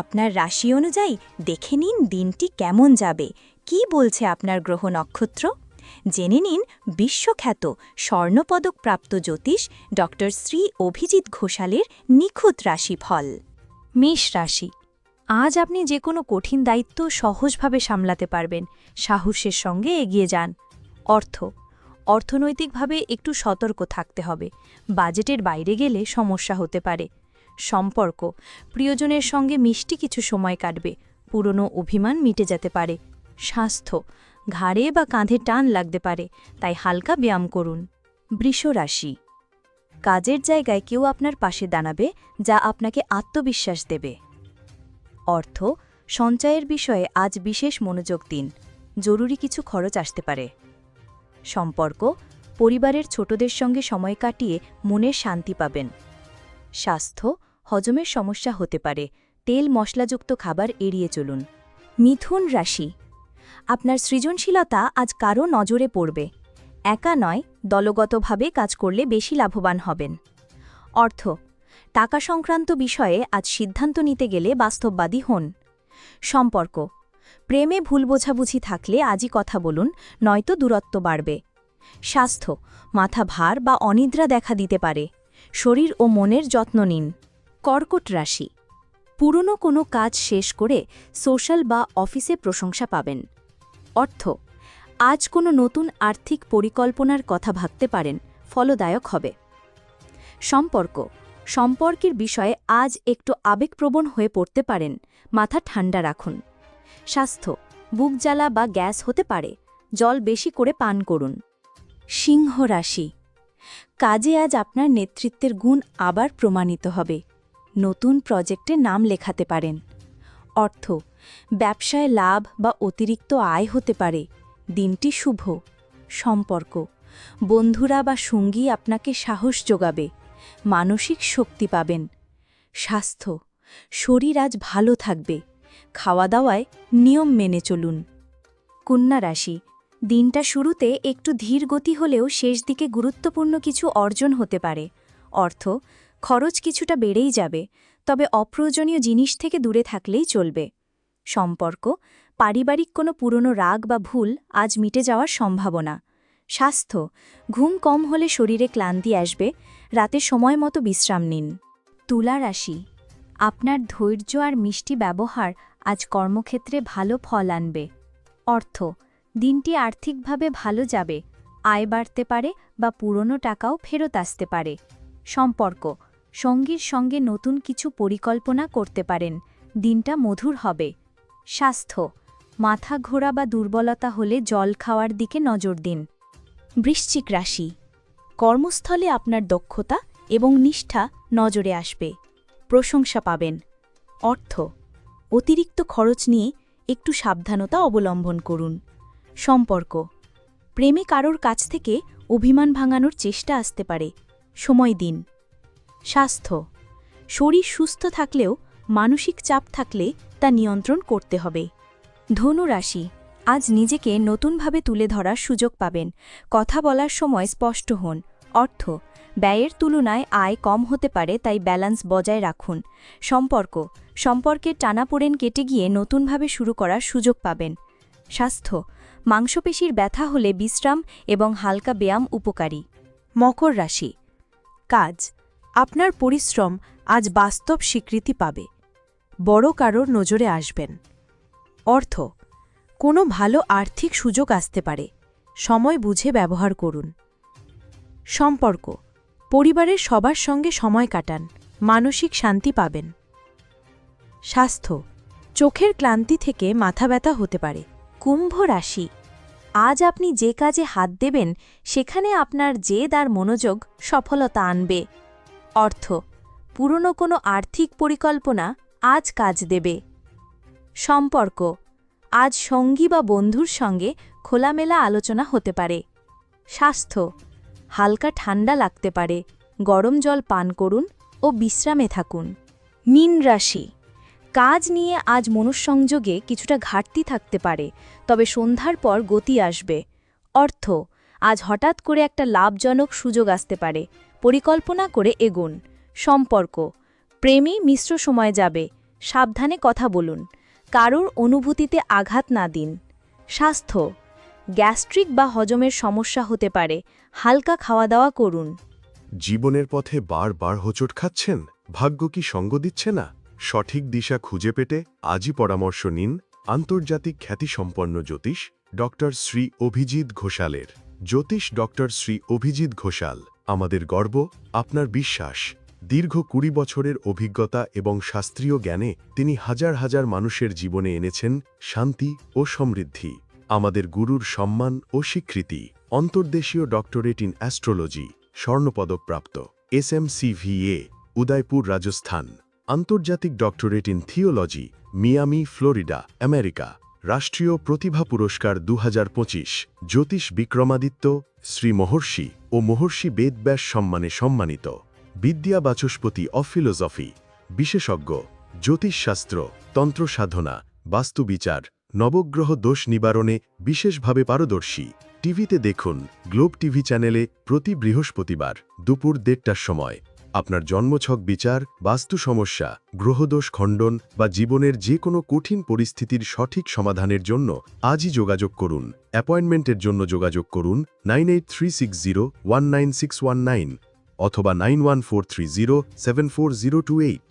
আপনার রাশি অনুযায়ী দেখে নিন দিনটি কেমন যাবে, কি বলছে আপনার গ্রহ নক্ষত্র। জেনে নিন বিশ্বখ্যাত স্বর্ণপদকপ্রাপ্ত জ্যোতিষ ডক্টর শ্রী অভিজিৎ ঘোষালের নিখুঁত রাশিফল। মেষ রাশি, আজ আপনি যে কোনো কঠিন দায়িত্ব সহজভাবে সামলাতে পারবেন। সাহসের সঙ্গে এগিয়ে যান। অর্থনৈতিকভাবে একটু সতর্ক থাকতে হবে। বাজেটের বাইরে গেলে সমস্যা হতে পারে। সম্পর্ক, প্রিয়জনের সঙ্গে মিষ্টি কিছু সময় কাটবে। পুরনো অভিমান মিটে যেতে পারে। স্বাস্থ্য, ঘাড়ে বা কাঁধে টান লাগতে পারে, তাই হালকা ব্যায়াম করুন। বৃষ রাশি, কাজের জায়গায় কেউ আপনার পাশে দাঁড়াবে, যা আপনাকে আত্মবিশ্বাস দেবে। অর্থ, সঞ্চয়ের বিষয়ে আজ বিশেষ মনোযোগ দিন। জরুরি কিছু খরচ আসতে পারে। সম্পর্ক, পরিবারের ছোটদের সঙ্গে সময় কাটিয়ে মনের শান্তি পাবেন। স্বাস্থ্য, হজমের সমস্যা হতে পারে, তেল মশলাযুক্ত খাবার এড়িয়ে চলুন। মিথুন রাশি, আপনার সৃজনশীলতা আজ কারও নজরে পড়বে। একা নয়, দলগতভাবে কাজ করলে বেশি লাভবান হবেন। অর্থ, টাকা সংক্রান্ত বিষয়ে আজ সিদ্ধান্ত নিতে গেলে বাস্তববাদী হন। সম্পর্ক, প্রেমে ভুল বোঝাবুঝি থাকলে আজই কথা বলুন, নয়তো দূরত্ব বাড়বে। স্বাস্থ্য, মাথা ভার বা অনিদ্রা দেখা দিতে পারে। শরীর ও মনের যত্ন নিন। কর্কট রাশি, পুরনো কোনো কাজ শেষ করে সোশ্যাল বা অফিসে প্রশংসা পাবেন। অর্থ, আজ কোনো নতুন আর্থিক পরিকল্পনার কথা ভাবতে পারেন, ফলদায়ক হবে। সম্পর্কের বিষয়ে আজ একটু আবেগপ্রবণ হয়ে পড়তে পারেন, মাথা ঠান্ডা রাখুন। স্বাস্থ্য, বুক জ্বালা বা গ্যাস হতে পারে, জল বেশি করে পান করুন। সিংহ রাশি, কাজে আজ আপনার নেতৃত্বের গুণ আবার প্রমাণিত হবে। নতুন প্রজেক্টে নাম লেখাতে পারেন। অর্থ, ব্যবসায় লাভ বা অতিরিক্ত আয় হতে পারে, দিনটি শুভ। সম্পর্ক, বন্ধুরা বা সঙ্গী আপনাকে সাহস যোগাবে, মানসিক শক্তি পাবেন। স্বাস্থ্য, শরীর আজ ভালো থাকবে, খাওয়া দাওয়ায় নিয়ম মেনে চলুন। কন্যা রাশি, দিনটা শুরুতে একটু ধীর গতি হলেও শেষ দিকে গুরুত্বপূর্ণ কিছু অর্জন হতে পারে। অর্থ, খরচ কিছুটা বেড়েই যাবে, তবে অপ্রয়োজনীয় জিনিস থেকে দূরে থাকলেই চলবে। সম্পর্ক, পারিবারিক কোনো পুরনো রাগ বা ভুল আজ মিটে যাওয়ার সম্ভাবনা। স্বাস্থ্য, ঘুম কম হলে শরীরে ক্লান্তি আসবে, রাতে সময় মতো বিশ্রাম নিন। তুলা রাশি, আপনার ধৈর্য আর মিষ্টি ব্যবহার আজ কর্মক্ষেত্রে ভালো ফল আনবে। অর্থ, দিনটি আর্থিকভাবে ভালো যাবে, আয় বাড়তে পারে বা পুরনো টাকাও ফেরত আসতে পারে। সম্পর্ক, সঙ্গীর সঙ্গে নতুন কিছু পরিকল্পনা করতে পারেন, দিনটা মধুর হবে। স্বাস্থ্য, মাথা ঘোরা বা দুর্বলতা হলে জল খাওয়ার দিকে নজর দিন। বৃশ্চিক রাশি, কর্মস্থলে আপনার দক্ষতা এবং নিষ্ঠা নজরে আসবে, প্রশংসা পাবেন। অর্থ, অতিরিক্ত খরচ নিয়ে একটু সাবধানতা অবলম্বন করুন। সম্পর্ক, প্রেমে কারোর কাছ থেকে অভিমান ভাঙানোর চেষ্টা আসতে পারে, সময় দিন। স্বাস্থ্য, শরীর সুস্থ থাকলেও মানসিক চাপ থাকলে তা নিয়ন্ত্রণ করতে হবে। ধনু রাশি, আজ নিজেকে নতুনভাবে তুলে ধরার সুযোগ পাবেন, কথা বলার সময় স্পষ্ট হন। অর্থ, ব্যয়ের তুলনায় আয় কম হতে পারে, তাই ব্যালেন্স বজায় রাখুন। সম্পর্কের টানাপোড়েন কেটে গিয়ে নতুনভাবে শুরু করার সুযোগ পাবেন। স্বাস্থ্য, মাংসপেশির ব্যথা হলে বিশ্রাম এবং হালকা ব্যায়াম উপকারী। মকর রাশি, কাজ, আপনার পরিশ্রম আজ বাস্তব স্বীকৃতি পাবে, বড় কারোর নজরে আসবেন। অর্থ, কোনো ভালো আর্থিক সুযোগ আসতে পারে, সময় বুঝে ব্যবহার করুন। সম্পর্ক, পরিবারের সবার সঙ্গে সময় কাটান, মানসিক শান্তি পাবেন। স্বাস্থ্য, চোখের ক্লান্তি থেকে মাথা ব্যথা হতে পারে। কুম্ভ রাশি, আজ আপনি যে কাজে হাত দেবেন সেখানে আপনার জেদ আর মনোযোগ সফলতা আনবে। অর্থ, পুরনো কোনো আর্থিক পরিকল্পনা আজ কাজ দেবে। সম্পর্ক, আজ সঙ্গী বা বন্ধুর সঙ্গে খোলামেলা আলোচনা হতে পারে। স্বাস্থ্য, হালকা ঠান্ডা লাগতে পারে, গরম জল পান করুন ও বিশ্রামে থাকুন। মীন রাশি, কাজ নিয়ে আজ মনঃসংযোগে কিছুটা ঘাটতি থাকতে পারে, তবে সন্ধ্যার পর গতি আসবে। অর্থ, আজ হঠাৎ করে একটা লাভজনক সুযোগ আসতে পারে, পরিকল্পনা করে এগোন। সম্পর্ক, প্রেমে মিশ্র সময় যাবে, সাবধানে কথা বলুন, কারোর অনুভূতিতে আঘাত না দিন। স্বাস্থ্য, গ্যাস্ট্রিক বা হজমের সমস্যা হতে পারে, হালকা খাওয়া দাওয়া করুন। জীবনের পথে বারবার হোঁচট খাচ্ছেন, ভাগ্য কি সঙ্গ দিচ্ছে না? সঠিক দিশা খুঁজে পেতে আজই পরামর্শ নিন আন্তর্জাতিক খ্যাতিসম্পন্ন জ্যোতিষ ডক্টর শ্রী অভিজিৎ ঘোষালের। জ্যোতিষ ডক্টর শ্রী অভিজিৎ ঘোষাল আমাদের গর্ব, আপনার বিশ্বাস। দীর্ঘ ২০ বছরের অভিজ্ঞতা এবং শাস্ত্রীয় জ্ঞানে তিনি হাজার হাজার মানুষের জীবনে এনেছেন শান্তি ও সমৃদ্ধি। আমাদের গুরুর সম্মান ও স্বীকৃতি। অন্তর্দেশীয় ডক্টরেট ইন অ্যাস্ট্রোলজি, স্বর্ণপদকপ্রাপ্ত, SMCVA, উদয়পুর, রাজস্থান। আন্তর্জাতিক doctorate in theology, Miami, Florida, America. রাষ্ট্রীয় প্রতিভা পুরস্কার ২০২৫, জ্যোতিষ বিক্রমাদিত্য, শ্রী মহর্ষি ও মহর্ষি বেদব্যাস সম্মানে সম্মানিত। বিদ্যা বাচস্পতি অফ ফিলোসফি, বিশেষজ্ঞ, জ্যোতিষশাস্ত্র, তন্ত্রসাধনা, বাস্তুবিচার, নবগ্রহ দোষ নিবারণে বিশেষভাবে পারদর্শী। টিভিতে দেখুন গ্লোব টিভি চ্যানেলে প্রতি বৃহস্পতিবার দুপুর ১:৩০টার সময়। আপনার জন্মছক বিচার, বাস্তু সমস্যা, গ্রহদোষ খণ্ডন বা জীবনের যে কোনো কঠিন পরিস্থিতির সঠিক সমাধানের জন্য আজই যোগাযোগ করুন। অ্যাপয়েন্টমেন্টের জন্য যোগাযোগ করুন 9836019619 অথবা 9143074028।